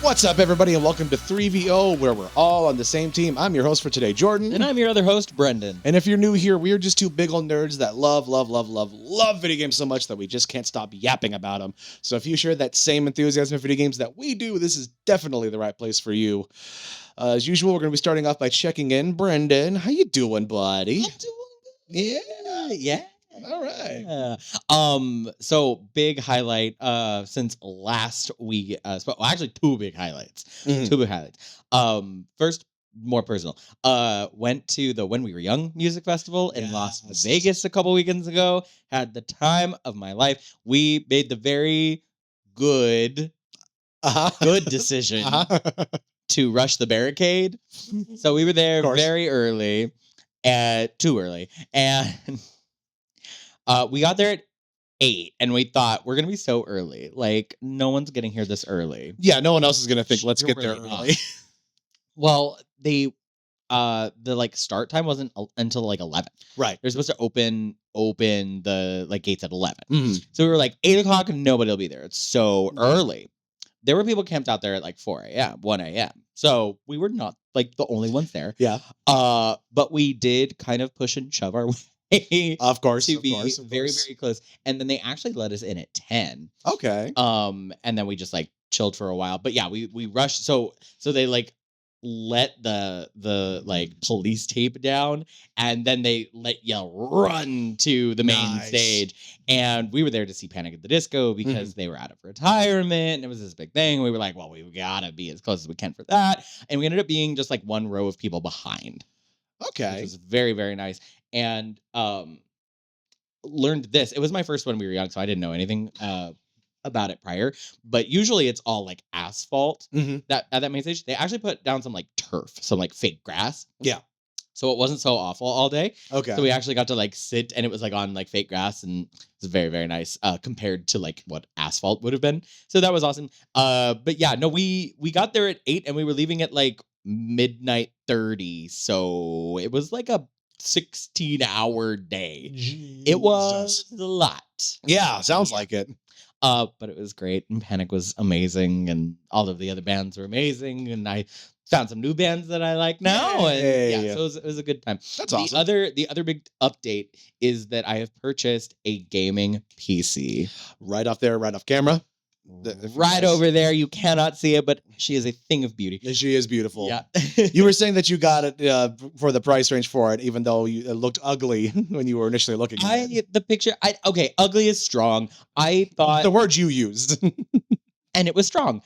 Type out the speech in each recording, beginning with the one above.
What's up, everybody, and welcome to 3VO, where we're all on the same team. I'm your host for today, Jordan. And I'm your other host, Brendan. And if you're new here, we're just two big old nerds that love video games so much that we just can't stop yapping about them. So if you share that same enthusiasm for video games that we do, this is definitely the right place for you. As usual, we're going to be starting off by checking in. Brendan, how you doing, buddy? I'm doing good. Yeah. All right. Yeah. So big highlight since last week. Actually, two big highlights. Mhm. Two big highlights. First, more personal. Went to the When We Were Young music festival in Las Yes. Vegas a couple weekends ago. Had the time of my life. We made the very good decision to rush the barricade. So we were there course. very early, too early, and we got there at 8, and we thought we're gonna be so early. Like, no one's getting here this early. Yeah, no one else is going to think, let's You're get there really not. early. Well, the start time wasn't until like 11. Right. They're supposed to open the gates at 11. Mhm. So we were like 8 o'clock, and nobody will be there. It's so early. There were people camped out there at like 4 a.m., 1 a.m. So we were not like the only ones there. Yeah. But we did kind of push and shove our way Of course. to of be course, of very, course. very close. And then they actually let us in at 10. Okay. And then we just like chilled for a while. But yeah, we rushed. So they like let the like police tape down, and then they let you run to the main Nice. stage. And we were there to see Panic at the Disco because they were out of retirement, and it was this big thing. We were like, well, we gotta be as close as we can for that. And we ended up being just like one row of people behind, which Okay. was very, very nice. And learned this. It was my first When We Were Young, so I didn't know anything about it prior. But usually it's all like asphalt. Mhm. That at that main stage, they actually put down some like turf, some like fake grass. Yeah. So it wasn't so awful all day. Okay. So we actually got to like sit, and it was like on like fake grass, and it was very, very nice compared to like what asphalt would have been. So that was awesome. But yeah, no, we got there at 8, and we were leaving at like midnight 30. So it was like a 16-hour day. It was a lot. Yeah, sounds like it. But it was great, and Panic was amazing, and all of the other bands were amazing, and I found some new bands that I like now, and Yay. so it was a good time. That's The awesome. other big update is that I have purchased a gaming PC. Right off there, right off camera. Right over there, you cannot see it, but she is a thing of beauty. She is beautiful. Yeah. You were saying that you got it for the price range for it, even though it looked ugly when you were initially looking at it. The picture, okay, ugly is strong. I thought, The word you used. and it was strong.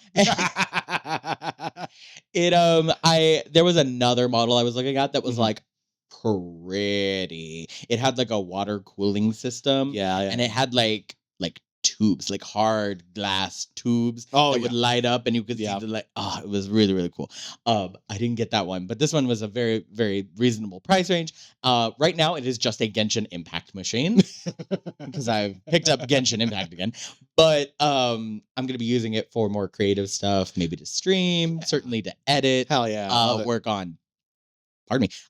There was another model I was looking at that was Mhm. like pretty. It had like a water cooling system. Yeah. And it had like tubes, like hard glass tubes Oh, that yeah. would light up, and you could Yeah. see the it was really, really cool. I didn't get that one, but this one was a very, very reasonable price range. Right now it is just a Genshin Impact machine because I've picked up Genshin Impact again. But I'm gonna be using it for more creative stuff, maybe to stream, certainly to edit, Hell yeah. Love it. work on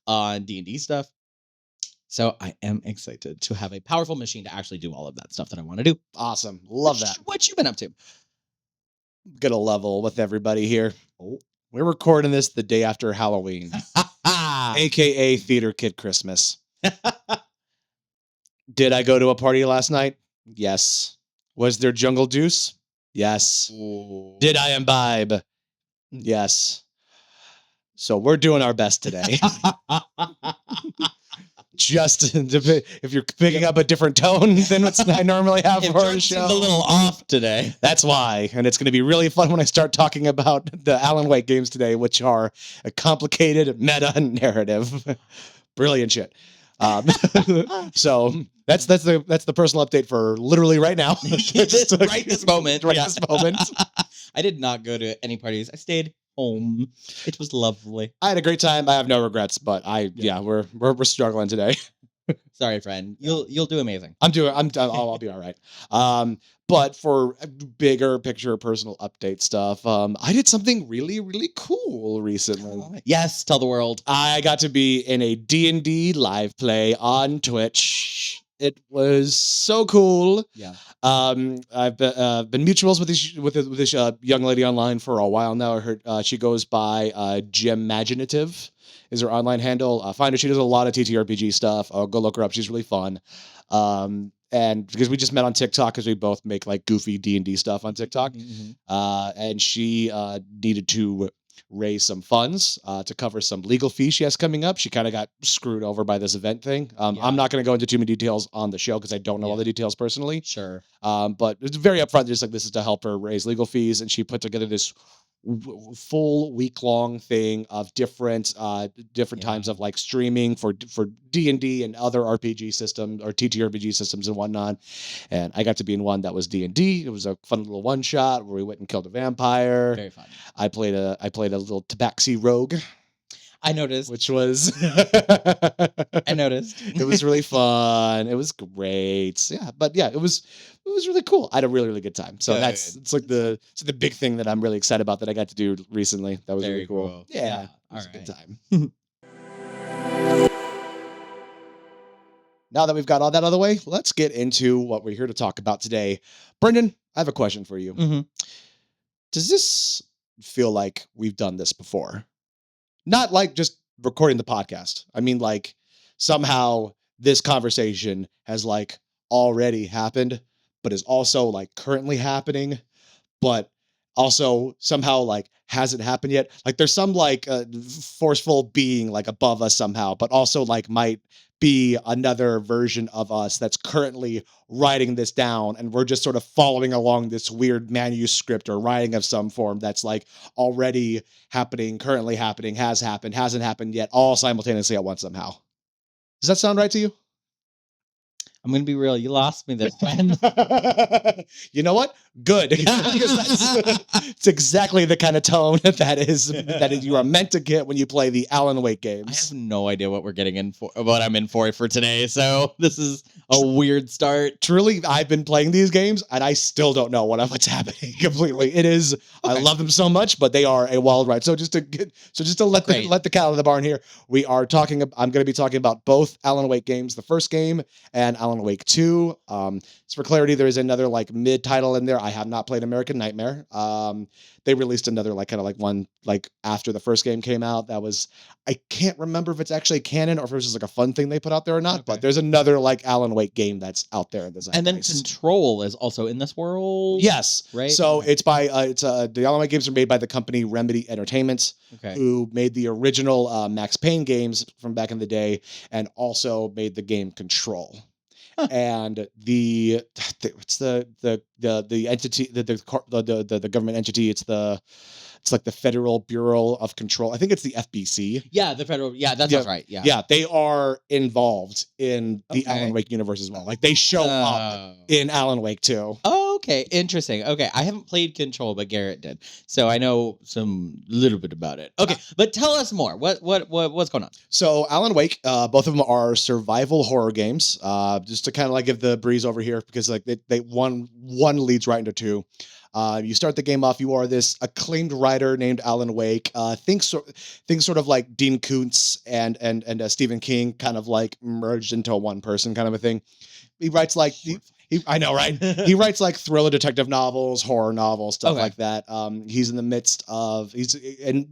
on D&D stuff. So I am excited to have a powerful machine to actually do all of that stuff that I want to do. Awesome. Love that. What you been up to? Gonna level with everybody here. Oh. We're recording this the day after Halloween, aka Theater Kid Christmas. Did I go to a party last night? Yes. Was there jungle juice? Yes. Did I imbibe? Yes. So we're doing our best today. Just if you're picking up a different tone than what I normally have It for a seemed show. a little off today. That's why. And it's going to be really fun when I start talking about the Alan Wake games today, which are a complicated meta narrative. Brilliant shit. So that's the personal update for literally right now. Right this moment. Right Yeah. this moment. I did not go to any parties. I stayed home. It was lovely. I had a great time. I have no regrets, but we're struggling today. Sorry, friend. You'll do amazing. I'll be all right. But for bigger picture personal update stuff, I did something really, really cool recently. Yes, tell the world. I got to be in a D&D live play on Twitch. It was so cool. Yeah. I've been mutuals with this young lady online for a while now. I heard she goes by Gemaginative is her online handle. Find her. She does a lot of TTRPG stuff. Go look her up. She's really fun. And because we just met on TikTok because we both make like goofy D&D stuff on TikTok. Mhm. And she needed to raise some funds to cover some legal fees she has coming up. She kind of got screwed over by this event thing. Yeah. I'm not going to go into too many details on the show because I don't know all Yeah. the details personally. Sure. But it's very upfront. Just like this is to help her raise legal fees, and she put together this full week-long thing of different times Yeah. of like streaming for D&D and other RPG systems or TTRPG systems and whatnot. And I got to be in one that was D&D. It was a fun little one shot where we went and killed a vampire. Very fun. I played a little tabaxi rogue, I noticed. which was I noticed. it was really fun. It was great. Yeah, but yeah, it was really cool. I had a really, really good time. So Good. it's like the big thing that I'm really excited about that I got to do recently. That was Very really cool. cool. Yeah, Yeah, it was a all good right. time. Now that we've got all that out of the way, let's get into what we're here to talk about today. Brendan, I have a question for you. Mhm. Does this feel like we've done this before? Not like just recording the podcast. I mean, like somehow this conversation has like already happened, but is also like currently happening, but also somehow like hasn't happened yet. Like there's some like forceful being like above us somehow, but also like might be another version of us that's currently writing this down, and we're just sort of following along this weird manuscript or writing of some form that's like already happening, currently happening, has happened, hasn't happened yet, all simultaneously at once somehow. Does that sound right to you? I'm gonna be real. You lost me this one. You know what? Good. Because it's exactly the kind of tone that you are meant to get when you play the Alan Wake I have games. no idea what we're getting in for, what I'm in for today. So this is a weird start. Truly, I've been playing these games and I still don't know what's happening completely. It is I Okay. love them so much, but they are a wild ride. So just to let Great. let the cat out of the barn here, we are talking. I'm going to be talking about both Alan Wake games, the first game and Alan Wake 2. So for clarity, there is another like mid title in there. I have not played American Nightmare. They released another like kind of like one like after the first game came out. That was I can't remember if it's actually canon or if it was just like a fun thing they put out there or not. Okay. But there's another like Alan Wake game that's out there in the And then zeitgeist. Control is also in this world. Yes. Right? So Okay. it's by the Alan Wake games are made by the company Remedy Entertainment, Okay. who made the original Max Payne games from back in the day, and also made the game Control. Huh. And it's the entity the government entity. It's like the Federal Bureau of Control. I think it's the FBC. Yeah, the federal. Yeah, that sounds right. Yeah. Yeah, they are involved in the Okay. Alan Wake universe as well. Like they show up in Alan Wake 2. Oh, okay, interesting. Okay, I haven't played Control, but Garrett did, so I know some little bit about it. Okay, but tell us more. What's going on? So Alan Wake, both of them are survival horror games. Just to kind of like give the breeze over here, because like they one leads right into two. You start the game off. You are this acclaimed writer named Alan Wake. Think sort of like Dean Koontz and Stephen King, kind of like merged into one person, kind of a thing. He writes like I know, right? He writes like thriller detective novels, horror novels, stuff Okay. like that. He's in the midst of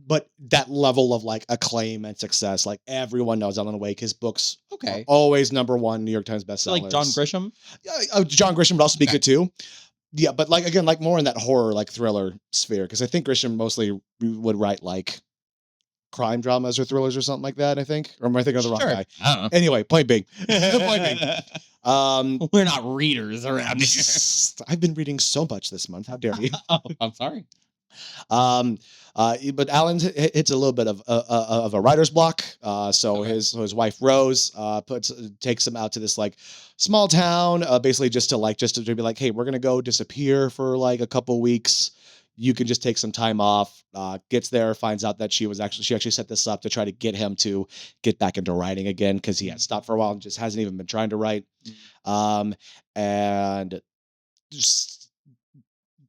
but that level of like acclaim and success, like everyone knows Alan Wake. His books Okay. are always #1 New York Times bestsellers. So like John Grisham. Yeah, John Grisham would also be Okay. good too. Yeah, but like again, like more in that horror, like thriller sphere, because I think Grisham mostly would write like crime dramas or thrillers or something like that. I think, or am I thinking of the wrong guy? I don't know. Anyway, point being, point being, We're not readers around here. I've been reading so much this month. How dare you? Oh, I'm sorry. But Alan hits a little bit of a writer's block. So Okay. his wife Rose takes him out to this like small town, basically just to be like, hey, we're gonna go disappear for like a couple weeks. You can just take some time off. Gets there, finds out that she actually set this up to try to get him to get back into writing again, because he had stopped for a while and just hasn't even been trying to write. And just,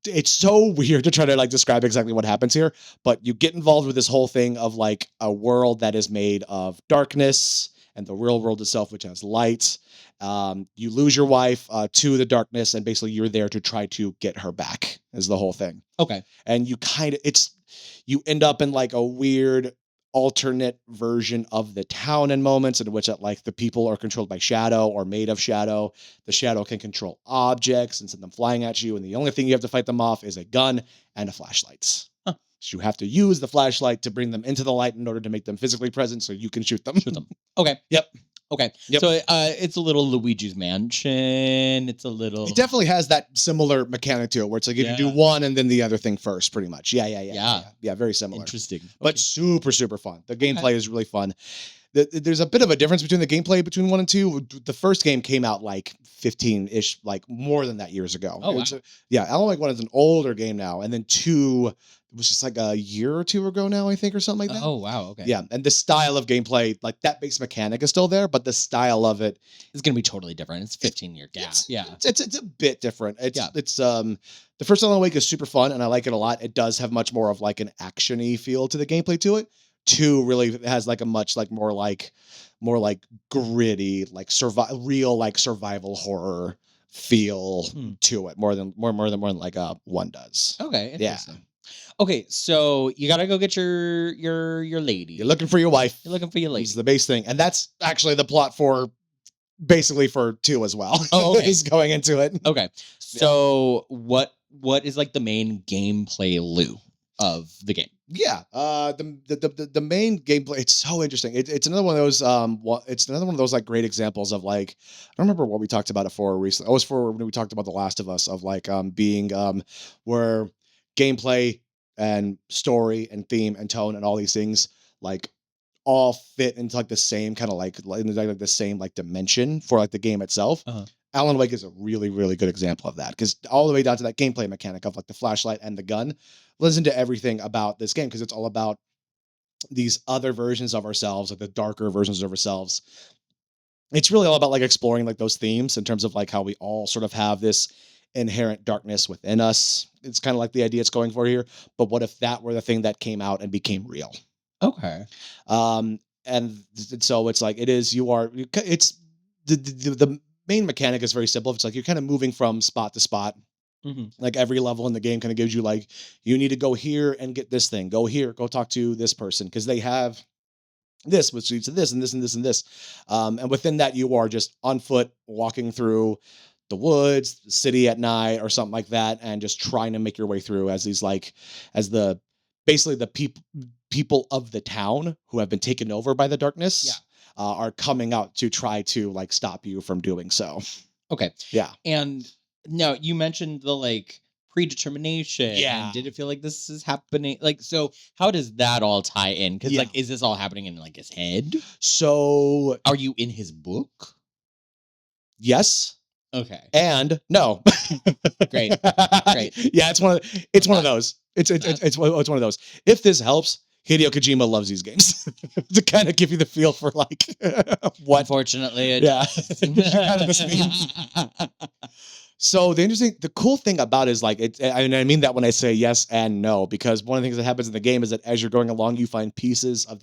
it's so weird to try to like describe exactly what happens here, but you get involved with this whole thing of like a world that is made of darkness and the real world itself, which has lights. You lose your wife to the darkness, and basically you're there to try to get her back. Is the whole thing. Okay. And you end up in like a weird alternate version of the town in moments in which like the people are controlled by shadow or made of shadow. The shadow can control objects and send them flying at you, and the only thing you have to fight them off is a gun and a flashlight. Huh. So you have to use the flashlight to bring them into the light in order to make them physically present so you can shoot them. Okay. Yep. Okay. Yep. So it's a little Luigi's Mansion. It's a little. It definitely has that similar mechanic to it, where it's like you do one and then the other thing first, pretty much. Yeah. Very similar. Interesting. But super, super fun. The gameplay is really fun. There's a bit of a difference between the gameplay between 1 and 2. The first game came out like 15-ish, like more than that years ago. Oh, wow. Alan Wake 1 is an older game now, and then 2 was just like a year or 2 ago now, I think, or something like that. Oh, wow. Okay. Yeah, and the style of gameplay, like that base mechanic is still there, but the style of it is going to be totally different. It's a 15-year gap. It's a bit different. It's the first Alan Wake is super fun, and I like it a lot. It does have much more of like an action-y feel to the gameplay to it. 2 really has like a much like more like gritty, like real like survival horror feel to it more than like 1 does. Okay, interesting. Okay, so you gotta go get your lady. You're looking for your wife. You're looking for your lady. It's the base thing, and that's actually the plot for basically for 2 as well. Oh, okay. He's going into it. Okay, so what is like the main gameplay loop of the game? Yeah, the main gameplay, it's so interesting. It's another one of those it's another one of those like great examples of like, I don't remember what we talked about it for recently. It was for when we talked about The Last of Us, of like being where gameplay and story and theme and tone and all these things like all fit into like the same kind of like the same like dimension for like the game itself. Alan Wake is a really, really good example of that, because all the way down to that gameplay mechanic of like the flashlight and the gun listen to everything about this game, because it's all about these other versions of ourselves, like the darker versions of ourselves. It's really all about like exploring like those themes in terms of like how we all sort of have this inherent darkness within us. It's kind of like the idea it's going for here. But what if that were the thing that came out and became real? Okay. And so it's like it's the main mechanic is very simple. It's like you're kind of moving from spot to spot. Like every level in the game kind of gives you like, you need to go here and get this thing. Go here, go talk to this person, because they have this, which leads to this and this and this and this. And within that, you are just on foot walking through the woods, the city at night, or something like that, and just trying to make your way through as these like, as the basically the people of the town who have been taken over by the darkness are coming out to try to like stop you from doing so. Okay. Yeah. And now you mentioned the like predetermination. Yeah. And did it feel like this is happening? Like, so how does that all tie in? Because like, is this all happening in like his head? So are you in his book? Yes. Okay. And no. Great. Yeah, it's one of those. It's one of those. If this helps, Hideo Kojima loves these games to kind of give you the feel for like what. Unfortunately, it So the cool thing about it is like I mean that when I say yes and no, because one of the things that happens in the game is that as you're going along, you find pieces of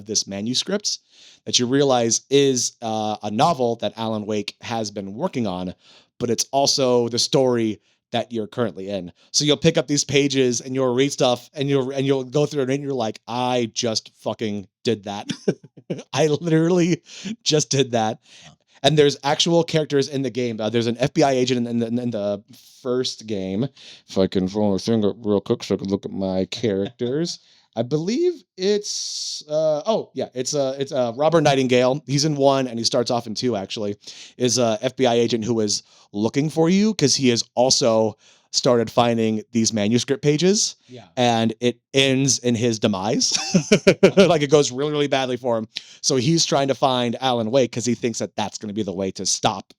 this manuscript that you realize is a novel that Alan Wake has been working on, but it's also the story that you're currently in. So you'll pick up these pages and you'll read stuff and you'll go through it and you're like, I just fucking did that. I literally just did that. And there's actual characters in the game. There's an FBI agent in the first game. If I can pull my finger real quick so I can look at my characters. I believe it's Robert Nightingale. He's in 1 and he starts off in 2 actually. Is a FBI agent who is looking for you because he has also started finding these manuscript pages. Yeah. And it ends in his demise. Like it goes really, really badly for him. So he's trying to find Alan Wake because he thinks that that's going to be the way to stop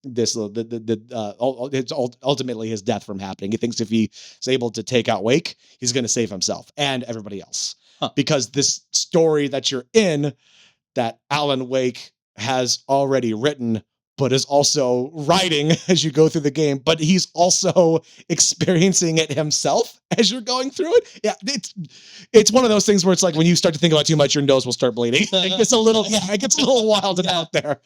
this ultimately his death from happening. He thinks if he is able to take out Wake, he's going to save himself and everybody else. Because this story that you're in, that Alan Wake has already written, but is also writing as you go through the game, but he's also experiencing it himself as you're going through it. Yeah, it's one of those things where it's like when you start to think about it too much, your nose will start bleeding. It gets a little wild and out there.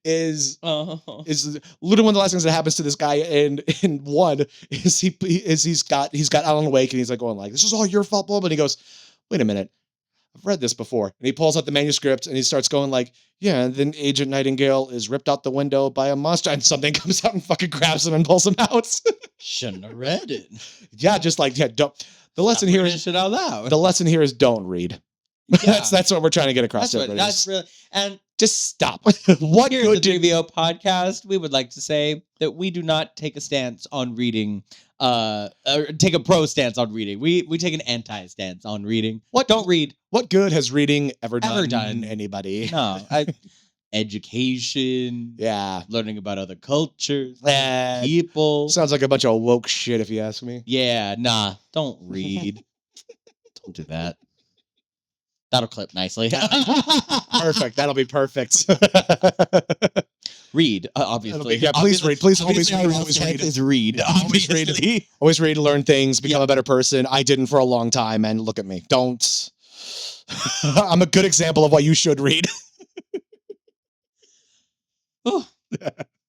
Is literally one of the last things that happens to this guy in one is he's got Alan Wake and he's like going like, this is all your fault, blah, blah, and he goes, wait a minute, I've read this before. And he pulls out the manuscript and he starts going like, yeah, and then Agent Nightingale is ripped out the window by a monster and something comes out and fucking grabs him and pulls him out. Shouldn't have read it. Yeah, just like, yeah, don't. The lesson here is shit out loud. The lesson here is don't read. Yeah. That's what we're trying to get across. That's really, and just stop. What here's good the 3VO podcast. We would like to say that we do not take a stance on reading, or take a pro stance on reading. We take an anti stance on reading. Don't read. What good has reading ever done anybody? No. Education. Yeah. Learning about other cultures. People. Sounds like a bunch of woke shit if you ask me. Yeah, nah. Don't read. Don't do that. That'll clip nicely. Perfect. That'll be perfect. Read, obviously. Yeah, please read. Please always read. Read. Always read. Always read, learn things, become a better person. I didn't for a long time, and look at me. Don't. I'm a good example of what you should read.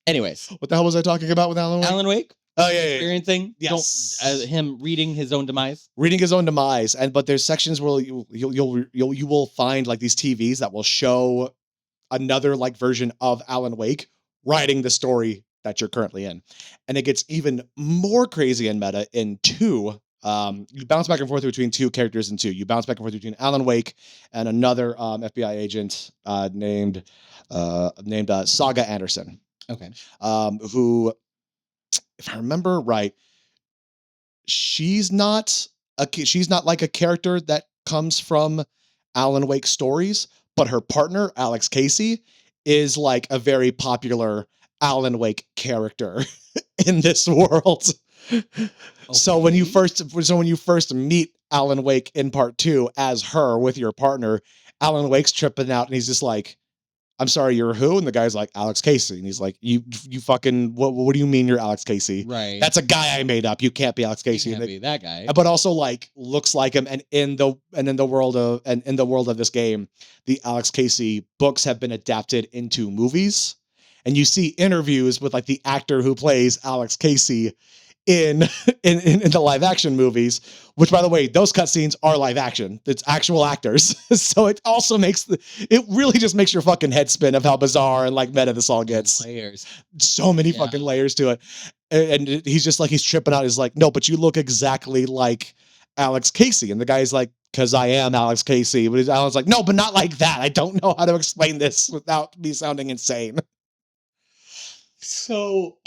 Anyways. What the hell was I talking about with Alan Wake? Alan Wake? Oh, yeah. Experiencing? Yes. Him reading his own demise? Reading his own demise. But there's sections where you will find like these TVs that will show another like version of Alan Wake writing the story that you're currently in. And it gets even more crazy and meta in 2. You bounce back and forth between 2 characters in 2. You bounce back and forth between Alan Wake and another FBI agent named Saga Anderson. Okay. Who, if I remember right, she's not like a character that comes from Alan Wake stories, but her partner, Alex Casey, is like a very popular Alan Wake character in this world. Okay. So when you first meet Alan Wake in part 2 as her with your partner, Alan Wake's tripping out and he's just like, I'm sorry, you're who? And the guy's like, Alex Casey. And he's like, you fucking, what do you mean you're Alex Casey? Right. That's a guy I made up. You can't be Alex Casey. You can't be that guy. But also like looks like him. And in the world of this game, the Alex Casey books have been adapted into movies. And you see interviews with like the actor who plays Alex Casey in the live action movies, which by the way, those cutscenes are live action. It's actual actors. So it also it really just makes your fucking head spin of how bizarre and like meta this all gets. Layers. So many fucking layers to it. And he's just like, he's tripping out. He's like, no, but you look exactly like Alex Casey. And the guy's like, because I am Alex Casey. But Alan's like, no, but not like that. I don't know how to explain this without me sounding insane. So,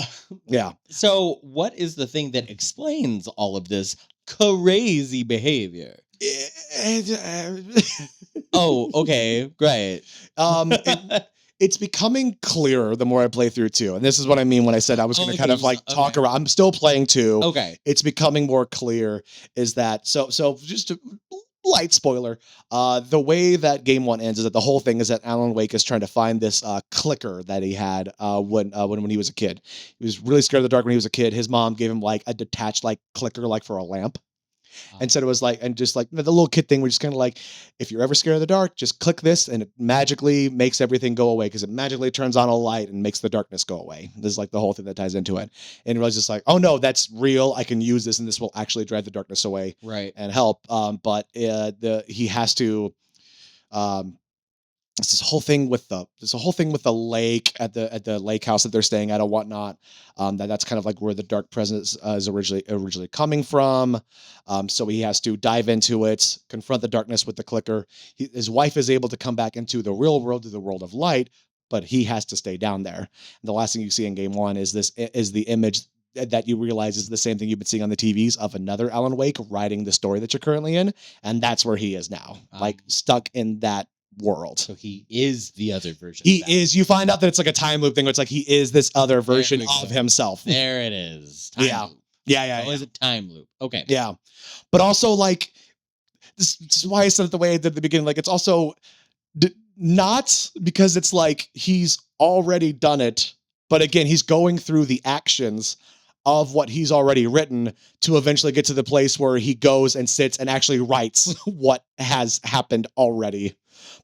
yeah. So, what is the thing that explains all of this crazy behavior? Oh, okay, great. It's becoming clearer the more I play through 2. And this is what I mean when I said I was going to kind of like talk around. I'm still playing 2. Okay. It's becoming more clear is that, so just a light spoiler, the way that game 1 ends is that the whole thing is that Alan Wake is trying to find this clicker that he had when he was a kid. He was really scared of the dark when he was a kid. His mom gave him like a detached like clicker like for a lamp. And said it was like, and just like the little kid thing, we're just kind of like, if you're ever scared of the dark, just click this and it magically makes everything go away because it magically turns on a light and makes the darkness go away. This is like the whole thing that ties into it. And it was just like, oh no, that's real. I can use this and this will actually drive the darkness away, right, and help. But he has to. It's this whole thing with the lake at the lake house that they're staying at and whatnot. That's kind of like where the dark presence is originally coming from. So he has to dive into it, confront the darkness with the clicker. His wife is able to come back into the real world, to the world of light, but he has to stay down there. And the last thing you see in game 1 is the image that you realize is the same thing you've been seeing on the TVs of another Alan Wake writing the story that you're currently in, and that's where he is now, like stuck in that world. So he is the other version. He is. You find out that it's like a time loop thing where it's like he is this other version of himself. There it is. Yeah. Loop. Yeah. It's a time loop. Okay. Yeah. But also like this is why I said it the way I did at the beginning. Like it's also not because it's like he's already done it But again, he's going through the actions of what he's already written to eventually get to the place where he goes and sits and actually writes what has happened already.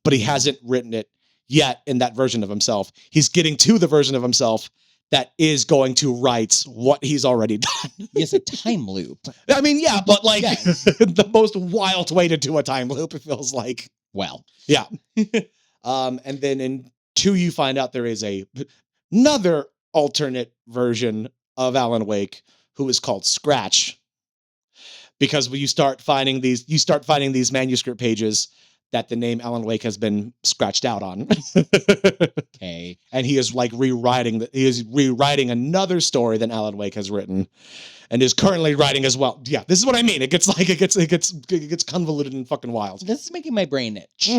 But he hasn't written it yet in that version of himself. He's getting to the version of himself that is going to write what he's already done. It's a time loop. I mean, yeah, but like Yes. the most wild way to do a time loop, it feels like. Well, Yeah. And then in 2, you find out there is another alternate version of Alan Wake who is called Scratch. Because when you start finding these manuscript pages that the name Alan Wake has been scratched out on. okay. And he is like rewriting another story that Alan Wake has written and is currently writing as well. Yeah, this is what I mean. It gets convoluted and fucking wild. This is making my brain itch.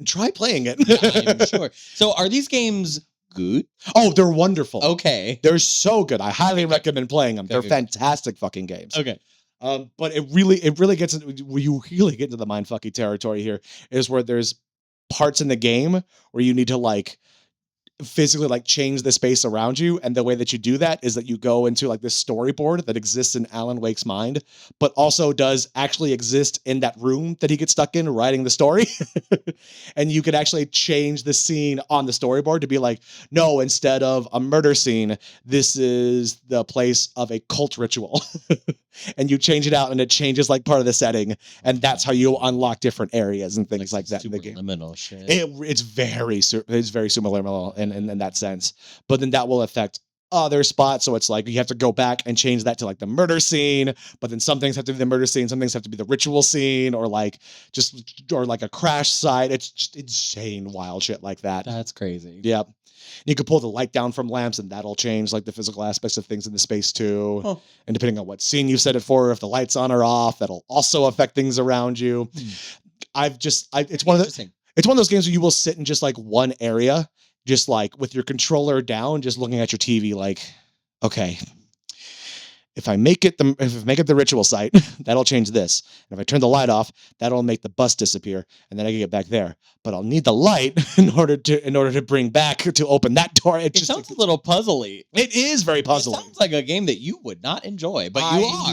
Try playing it. I'm sure. So are these games good? Oh, they're wonderful. Okay. They're so good. I highly recommend playing them. They're Okay. fantastic fucking games. Okay. But it really gets into, where you really get into the mindfucky territory here is where there's parts in the game where you need to like physically like change the space around you, and the way that you do that is that you go into like this storyboard that exists in Alan Wake's mind, but also does actually exist in that room that he gets stuck in writing the story. And you could actually change the scene on the storyboard to be like, no, instead of a murder scene, this is the place of a cult ritual. And you change it out and it changes like part of the setting, and that's how you unlock different areas and things like that in the game. Liminal shit. It's very similar in that sense, but then that will affect other spots. So it's like you have to go back and change that to like the murder scene, but then some things have to be the murder scene, some things have to be the ritual scene, or like a crash site. It's just insane, wild shit like that. That's crazy. Yep. You could pull the light down from lamps, and that'll change like the physical aspects of things in the space too. Huh. And depending on what scene you set it for, if the light's on or off, that'll also affect things around you. It's one of those games where you will sit in just like one area, just like with your controller down, just looking at your TV, like, okay, if I make it the ritual site, that'll change this. And if I turn the light off, that'll make the bus disappear, and then I can get back there. But I'll need the light in order to bring back to open that door. It just sounds a little puzzly. It is very puzzling. It sounds like a game that you would not enjoy, but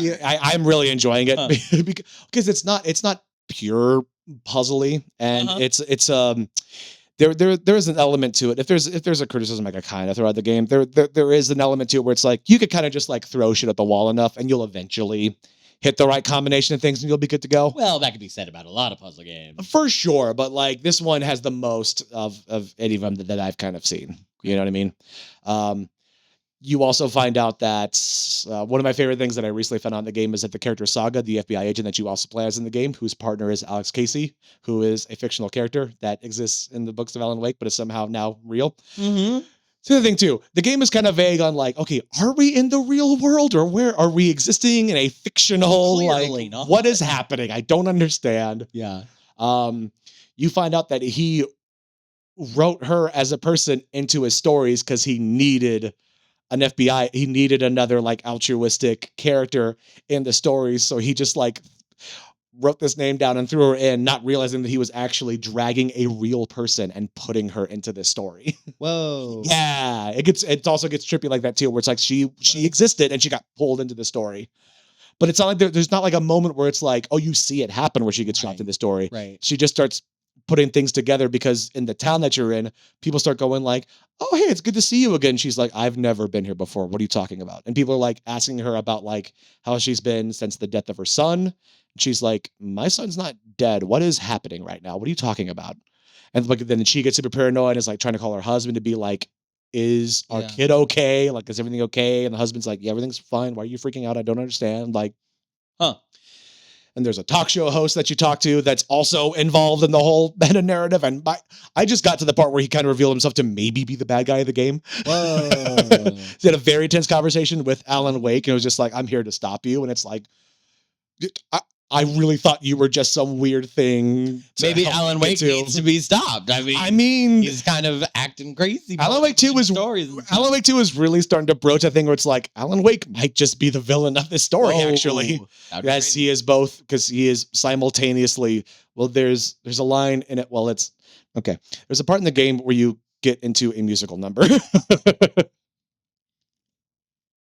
you are. I'm really enjoying it because it's not pure puzzly, and there is an element to it. If there's a criticism I could kind of throw at the game, there is an element to it where it's like you could kind of just like throw shit at the wall enough, and you'll eventually hit the right combination of things, and you'll be good to go. Well, that could be said about a lot of puzzle games for sure, but like this one has the most of any of them that I've kind of seen. You know what I mean? You also find out that one of my favorite things that I recently found out in the game is that the character Saga, the FBI agent that you also play as in the game, whose partner is Alex Casey, who is a fictional character that exists in the books of Alan Wake, but is somehow now real. Mm-hmm. So the thing too, the game is kind of vague on like, okay, are we in the real world, or where are we existing in a fictional? Clearly like, not. What is happening? I don't understand. Yeah. You find out that he wrote her as a person into his stories because he needed he needed another like altruistic character in the stories. So he just like wrote this name down and threw her in, not realizing that he was actually dragging a real person and putting her into this story. Whoa. Yeah. It also gets trippy like that too, where it's like she existed and she got pulled into the story. But it's not like there's not like a moment where it's like, oh, you see it happen where she gets dropped in the story. Right. She just starts putting things together because in the town that you're in, people start going like, oh, hey, it's good to see you again. She's like, I've never been here before. What are you talking about? And people are like asking her about like how she's been since the death of her son. She's like, my son's not dead. What is happening right now? What are you talking about? And like, then she gets super paranoid and is like trying to call her husband to be like, is our kid okay? Like, is everything okay? And the husband's like, yeah, everything's fine. Why are you freaking out? I don't understand. Like, huh. And there's a talk show host that you talk to that's also involved in the whole meta narrative. And I just got to the part where he kind of revealed himself to maybe be the bad guy of the game. Whoa. He had a very tense conversation with Alan Wake, and it was just like, I'm here to stop you. And it's like, I really thought you were just some weird thing. Maybe Alan Wake needs to be stopped. I mean, he's kind of acting crazy. Alan Wake 2 is really starting to broach a thing where it's like, Alan Wake might just be the villain of this story, actually. Yes, he is both, because he is simultaneously, well, there's a line in it. Well, it's okay. There's a part in the game where you get into a musical number.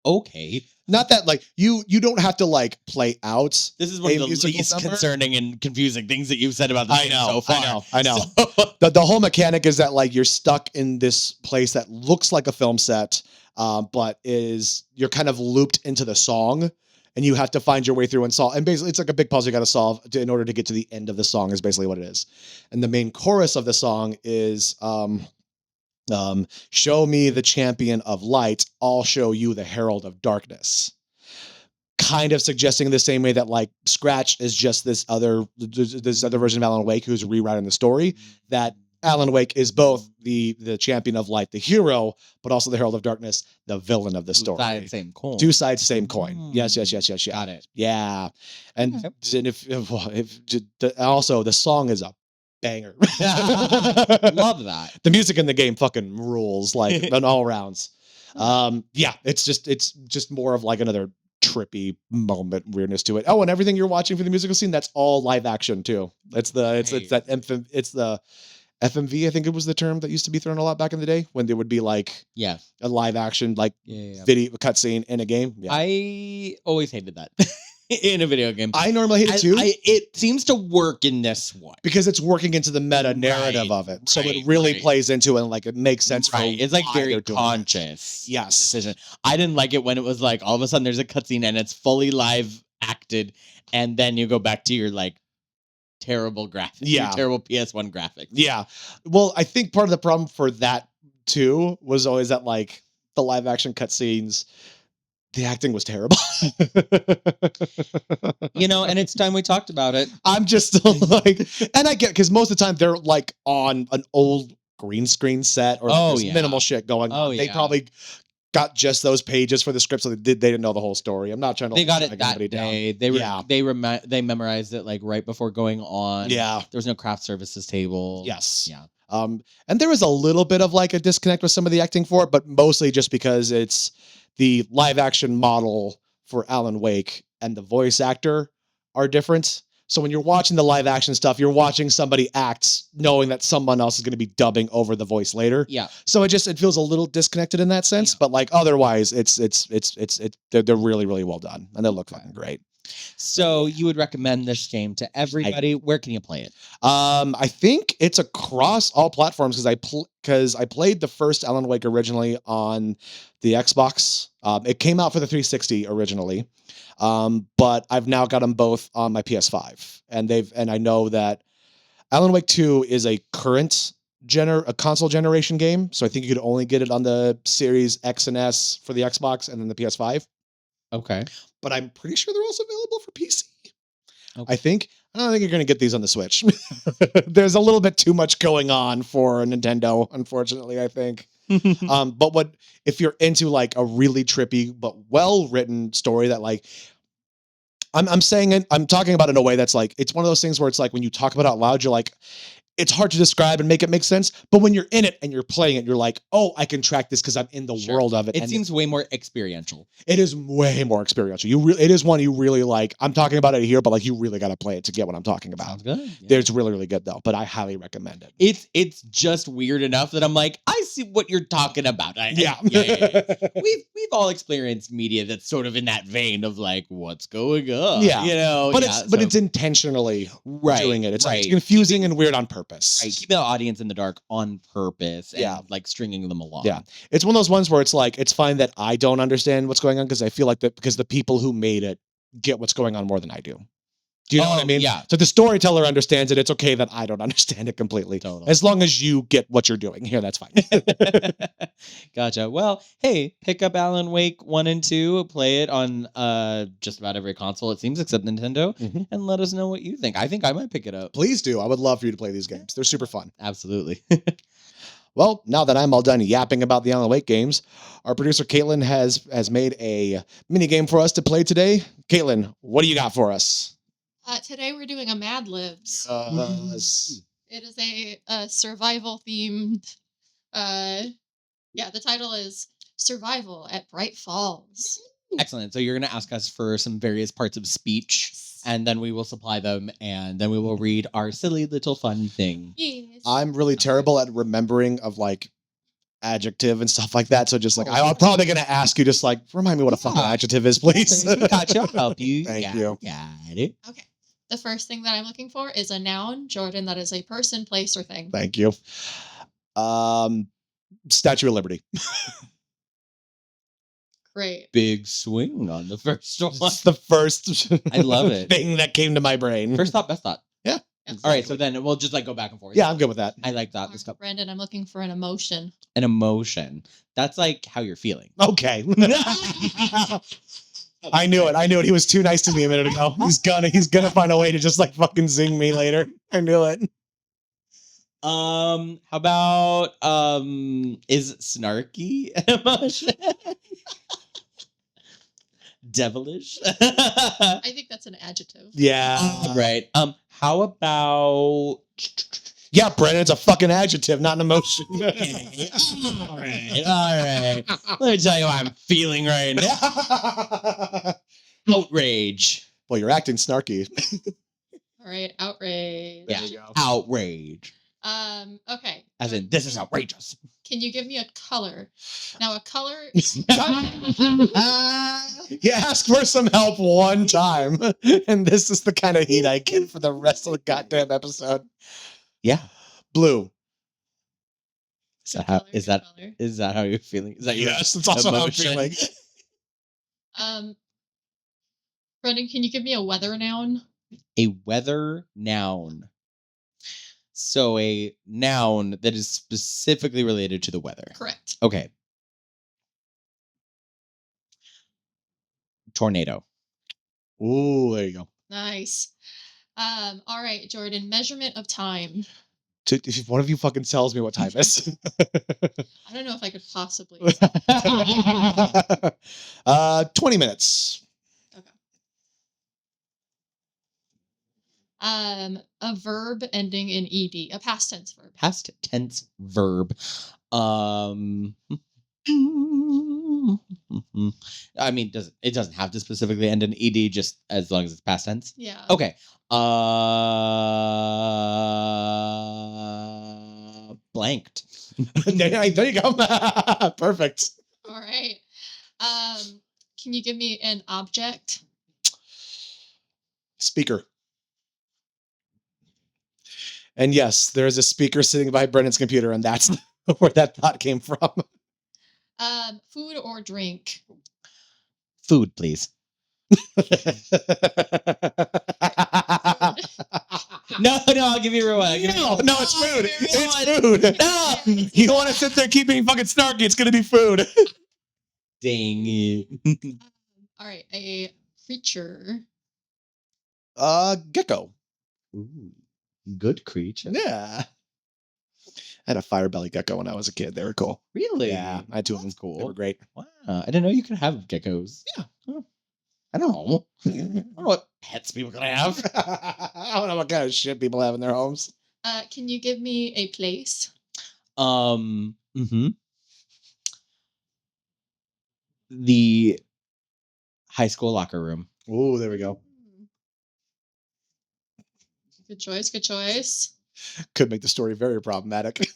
Okay. Not that like you don't have to like play out. This is one of a the musical least number. concerning and confusing things that you've said about this game so far. I know. So- The whole mechanic is that like you're stuck in this place that looks like a film set, but you're kind of looped into the song, and you have to find your way through and solve. And basically, it's like a big puzzle you got to solve in order to get to the end of the song. Is basically what it is. And the main chorus of the song is. Show me the champion of light, I'll show you the herald of darkness. Kind of suggesting the same way that like Scratch is just this other version of Alan Wake who's rewriting the story, that Alan Wake is both the champion of light, the hero, but also the herald of darkness, the villain of the story. Two sides, same coin. Two sides, same coin. Yes. Got it. Yeah, and if also the song is a banger. Love that. The music in the game fucking rules, like on all rounds. Yeah, it's just more of like another trippy moment weirdness to it. Oh, and everything you're watching for the musical scene, that's all live action too. It's the FMV, I think it was the term that used to be thrown a lot back in the day when there would be like a live action like video cutscene in a game. Yeah. I always hated that. In a video game. I normally hate it too. It seems to work in this one. Because it's working into the meta narrative of it. So it really plays into it and like it makes sense. Right. It's like very conscious. Yes. Decision. I didn't like it when it was like all of a sudden there's a cutscene and it's fully live acted and then you go back to your like terrible graphics. Yeah. Your terrible PS1 graphics. Yeah. Well, I think part of the problem for that too was always that like the live action cutscenes, the acting was terrible. And it's time we talked about it. I'm just like, and I get, because most of the time they're like on an old green screen set or minimal shit going on. They probably got just those pages for the script, so they didn't know the whole story. I'm not trying to. They got it that day. They memorized it like right before going on. Yeah, there was no craft services table. Yes. Yeah. And there was a little bit of like a disconnect with some of the acting for it, but mostly just because it's the live action model for Alan Wake and the voice actor are different. So when you're watching the live action stuff, you're watching somebody act knowing that someone else is going to be dubbing over the voice later. Yeah. So it feels a little disconnected in that sense, but like otherwise they're really, really well done and they look fucking great. So you would recommend this game to everybody? Where can you play it? I think it's across all platforms because I played the first Alan Wake originally on the Xbox. It came out for the 360 originally, but I've now got them both on my PS5, and I know that Alan Wake 2 is a current a console generation game, so I think you could only get it on the Series X and S for the Xbox and then the PS5. Okay. But I'm pretty sure they're also available for PC. Okay. I don't think you're going to get these on the Switch. There's a little bit too much going on for Nintendo, unfortunately, I think. But if you're into like a really trippy but well-written story that like I'm talking about in a way that's like, it's one of those things where it's like when you talk about it out loud, you're like, it's hard to describe and make it make sense. But when you're in it and you're playing it, you're like, oh, I can track this because I'm in the world of it. It seems way more experiential. It is way more experiential. It is one you really like. I'm talking about it here, but like you really got to play it to get what I'm talking about. Sounds good. Yeah. It's really, really good though, but I highly recommend it. It's just weird enough that I'm like, I see what you're talking about. Yeah. We've all experienced media that's sort of in that vein of like, what's going on? Yeah. But it's intentionally doing it. It's like confusing and weird on purpose. Right, keep the audience in the dark on purpose and like stringing them along. Yeah. It's one of those ones where it's like, it's fine that I don't understand what's going on because I feel like because the people who made it get what's going on more than I do. Do you know what I mean? Yeah. So the storyteller understands it. It's okay that I don't understand it completely. Totally. As long as you get what you're doing here, that's fine. Gotcha. Well, hey, pick up Alan Wake 1 and 2, play it on just about every console, it seems, except Nintendo, and let us know what you think. I think I might pick it up. Please do. I would love for you to play these games. They're super fun. Absolutely. Well, now that I'm all done yapping about the Alan Wake games, our producer Caitlin has made a mini game for us to play today. Caitlin, what do you got for us? Today we're doing a Mad-Libs. Yes. It is a survival themed. The title is Survival at Bright Falls. Excellent. So you're going to ask us for some various parts of speech, and then we will supply them, and then we will read our silly little fun thing. Yes. I'm really terrible at remembering of like adjective and stuff like that. So just like, Oh, I'm probably going to ask you just like, remind me what a fucking Yeah. adjective is, please. Gotcha. I'll help you. Thank you. Got it. Okay. The first thing that I'm looking for is a noun, Jordan, that is a person, place, or thing. Thank you. Statue of Liberty. Great. Big swing on the first one. It's the first I love it. thing that came to my brain. First thought, best thought. Yeah. All right, so then we'll just like go back and forth. Yeah, I'm good with that. I like that. All Let's right, go. Brandon, I'm looking for an emotion. An emotion. That's like how you're feeling. Okay. I knew it. He was too nice to me a minute ago. He's gonna find a way to just like fucking zing me later. I knew it. How about is snarky an emotion? Devilish? I think that's an adjective. Yeah. Right. How about Yeah, Brennan, it's a fucking adjective, not an emotion. all right. Let me tell you how I'm feeling right now. Outrage. Well, you're acting snarky. All right, outrage. There you go. Outrage. Okay. As in, this is outrageous. Can you give me a color? Now, a color. You ask for some help one time, and this is the kind of heat I get for the rest of the goddamn episode. Yeah. Blue. Is that how? Color, Is good that? color. Is that how you're feeling? Is that your Yes, that's also how I'm emotion? feeling. Brendan, can you give me a weather noun? A weather noun. So a noun that is specifically related to the weather. Correct. Okay. Tornado. Ooh, there you go. Nice. All right, Jordan. Measurement of time. If one of you fucking tells me what time is. I don't know if I could possibly. 20 minutes. Okay. A verb ending in ed, a past tense verb. Past tense verb. I mean, it doesn't have to specifically end in ed, just as long as it's past tense. Yeah. Okay. Blanked. There you go. Perfect. All right. Can you give me an object? Speaker. And yes, there is a speaker sitting by Brennan's computer, and that's where that thought came from. Food or drink? Food, please. No, I'll give you a real one. No, it's food. I'll give you a real It's one. food. No. You want to sit there keep being fucking snarky, it's gonna be food. Dang. All right. A creature. Gecko. Ooh, good creature. Yeah. I had a fire belly gecko when I was a kid. They were cool. Really? Yeah, I had two of them. That's cool. They were great. Wow. I didn't know you could have geckos. Yeah. Huh. I don't know. I don't know what pets people can have. I don't know what kind of shit people have in their homes. Can you give me a place? The high school locker room. Ooh, there we go. Good choice. Good choice. Could make the story very problematic.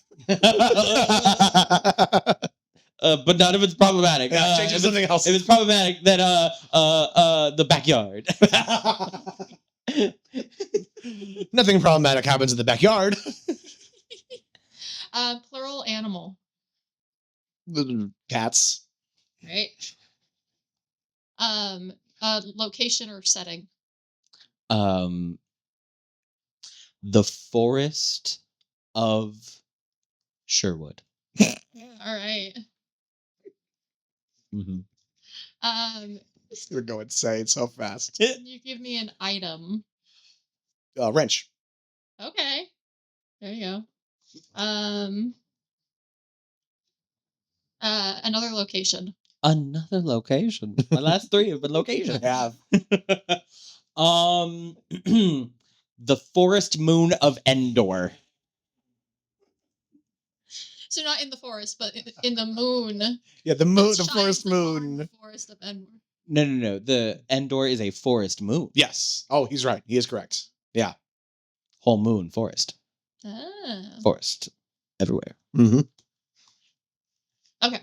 But not if it's problematic. Yeah, change it to something else. If it's problematic, then the backyard. Nothing problematic happens in the backyard. Plural animal. Cats. Right. Location or setting. The forest of Sherwood. All right. We're going insane so fast. Can you give me an item? Wrench. Okay. There you go. Another location. Another location. My last three have been location. Yeah. The forest moon of Endor. So not in the forest, but in the moon. Yeah, the moon, that the shines forest upon moon. the forest of Endor. No. The Endor is a forest moon. Yes. Oh, he's right. He is correct. Yeah. Whole moon forest. Ah. Forest everywhere. Mm-hmm. Okay.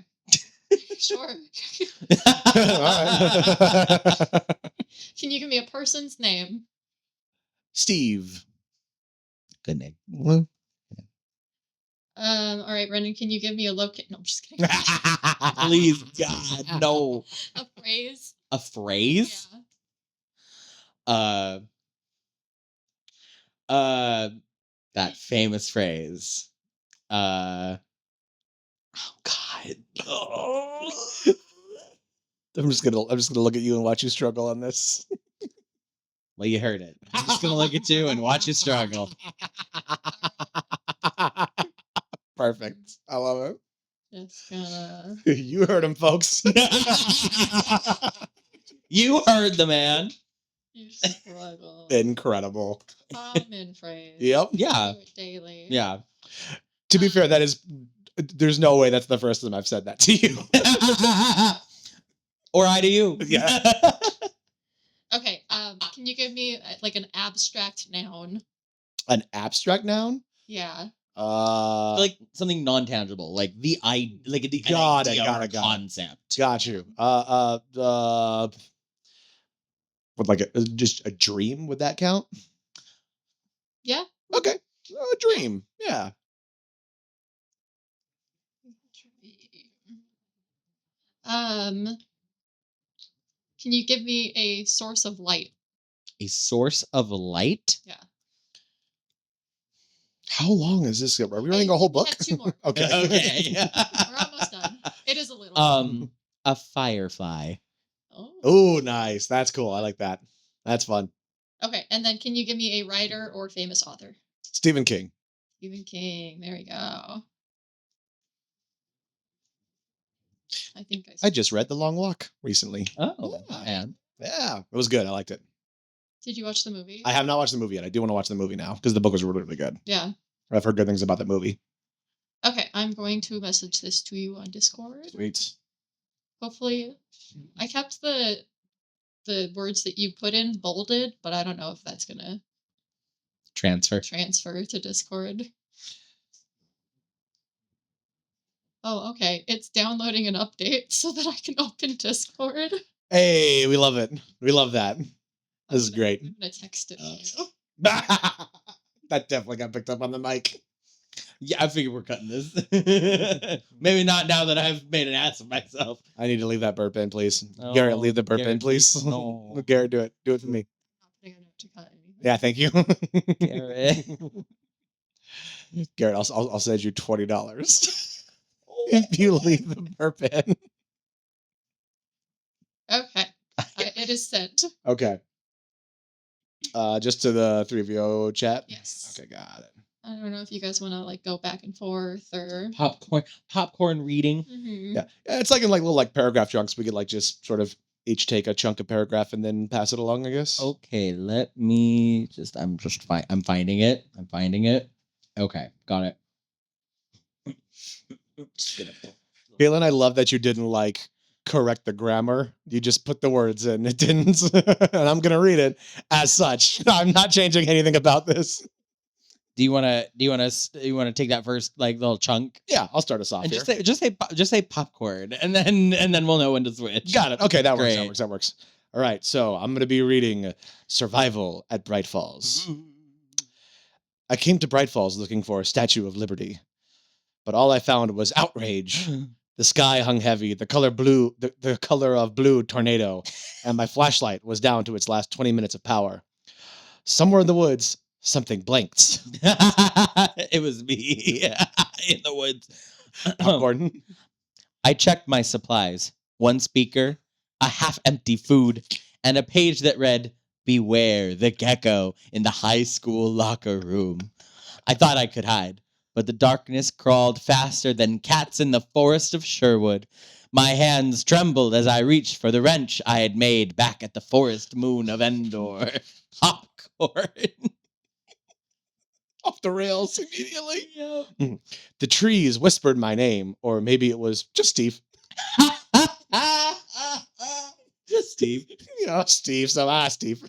Sure. Alright. Can you give me a person's name? Steve. Good name. All right, Brendan, can you give me a location? No, I'm just kidding. Please, God, no. A phrase? A phrase? Yeah. That famous phrase. Oh God. I'm just gonna look at you and watch you struggle on this. Well, you heard it. I'm just gonna look at you and watch you struggle. Perfect. I love Just gonna. it. You heard him, folks. You heard the man. You struggle. Incredible. Common phrase. Yep. Yeah. Do it daily. Yeah. To be fair, that is. There's no way that's the first time I've said that to you. Or I to you. Yeah. Okay. Can you give me like an abstract noun? An abstract noun? Yeah. Like something non-tangible, like the Got it, idea got or it, got it. concept. Got you. Would like just a dream? Would that count? Yeah. Okay. A dream. Yeah. Can you give me a source of light? A source of light? Yeah. How long is this? Are we running a whole book? We have 2 more. Okay. Okay. We're almost done. It is a little. A firefly. Oh. Oh, nice. That's cool. I like that. That's fun. Okay, and then can you give me a writer or famous author? Stephen King. Stephen King. There we go. I think I just read The Long Walk recently. Oh, Yeah. and Yeah, it was good. I liked it. Did you watch the movie? I have not watched the movie yet. I do want to watch the movie now because the book was really, really good. Yeah. I've heard good things about that movie. Okay, I'm going to message this to you on Discord. Sweet. Hopefully, I kept the words that you put in bolded, but I don't know if that's gonna transfer. transfer to Discord. Oh, okay. It's downloading an update so that I can open Discord. Hey, we love it. We love that. This is great. I'm gonna text it to you. That definitely got picked up on the mic. Yeah, I figure we're cutting this. Maybe not now that I've made an ass of myself. I need to leave that burp in, please. Oh, Garrett, leave the burp in, Garrett, please. no. Garrett, do it. Do it for me. I'm not putting a note to cut anything. Yeah, thank you. Garrett. Garrett, I'll send you $20 if you leave the burp in. Okay. It is sent. Okay. Just to the 3VO chat? Yes. Okay, got it. I don't know if you guys want to like go back and forth or. Popcorn reading. Mhm. Yeah. It's like in like little like paragraph chunks. We could like just sort of each take a chunk of paragraph and then pass it along, I guess. Okay, let me I'm finding it. I'm finding it. Okay, got it. Caitlin, I love that you didn't like correct the grammar. You just put the words in. It didn't. And I'm gonna read it as such. I'm not changing anything about this. Do you want to take that first like little chunk Yeah, I'll start us off and here. just say popcorn and then we'll know when to switch. Got it. Okay, that works. Great. That works. All right, so I'm gonna be reading Survival at Bright Falls. I came to Bright Falls looking for a Statue of Liberty, but all I found was outrage. The sky hung heavy, the color blue, the color of blue tornado, and my flashlight was down to its last 20 minutes of power. Somewhere in the woods, something blinked. It was me in the woods. Popcorn. I checked my supplies. One speaker, a half-empty food, and a page that read, "Beware the gecko in the high school locker room." I thought I could hide, but the darkness crawled faster than cats in the forest of Sherwood. My hands trembled as I reached for the wrench I had made back at the forest moon of Endor. Popcorn. Off the rails immediately. The trees whispered my name, or maybe it was just Steve. Just Steve. Steve. So, Steve.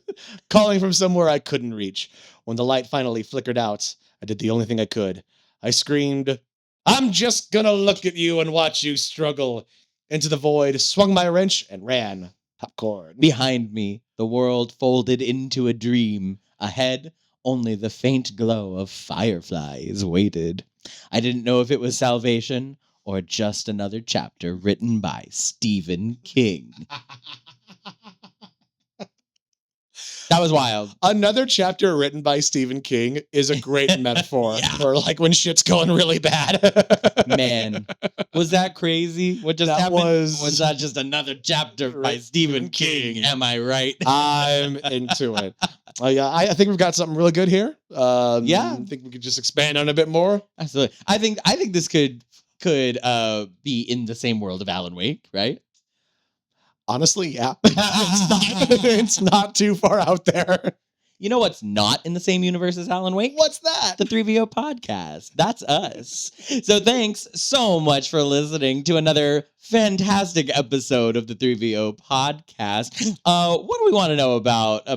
Calling from somewhere I couldn't reach. When the light finally flickered out, I did the only thing I could. I screamed, I'm just gonna look at you and watch you struggle. Into the void, swung my wrench, and ran. Popcorn. Behind me, the world folded into a dream. Ahead, only the faint glow of fireflies waited. I didn't know if it was salvation or just another chapter written by Stephen King. That was wild. Another chapter written by Stephen King is a great metaphor for like when shit's going really bad. Man, was that crazy? What just That happened? was- that just another chapter by Stephen King? Am I right? I'm into it. Yeah, I think we've got something really good here. Yeah. I think we could just expand on it a bit more. Absolutely. I think this could be in the same world of Alan Wake, right? Honestly, yeah. It's not too far out there. You know what's not in the same universe as Alan Wake? What's that? The 3VO podcast. That's us. So thanks so much for listening to another fantastic episode of the 3VO podcast. What do we want to know about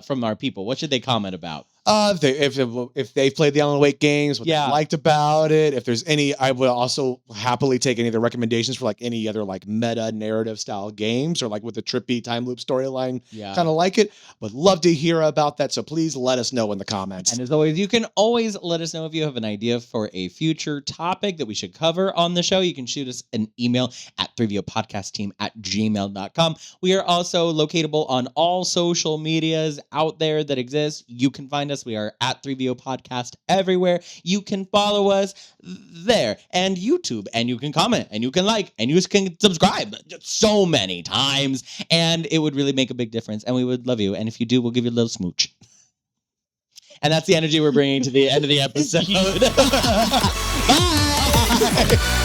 from our people? What should they comment about? If they played the Alan Wake games, what Yeah. they liked about it. If there's any, I would also happily take any of the recommendations for like any other like meta narrative style games or like with the trippy time loop storyline. Yeah. Kind of like it. Would love to hear about that. So please let us know in the comments. And as always, you can always let us know if you have an idea for a future topic that we should cover on the show. You can shoot us an email at 3VOpodcastteam@gmail.com. We are also locatable on all social medias out there that exist. You can find us. We are at 3VO Podcast everywhere. You can follow us there and YouTube, and you can comment, and you can like, and you can subscribe so many times, and it would really make a big difference, and we would love you. And if you do, we'll give you a little smooch. And that's the energy we're bringing to the end of the episode. Bye!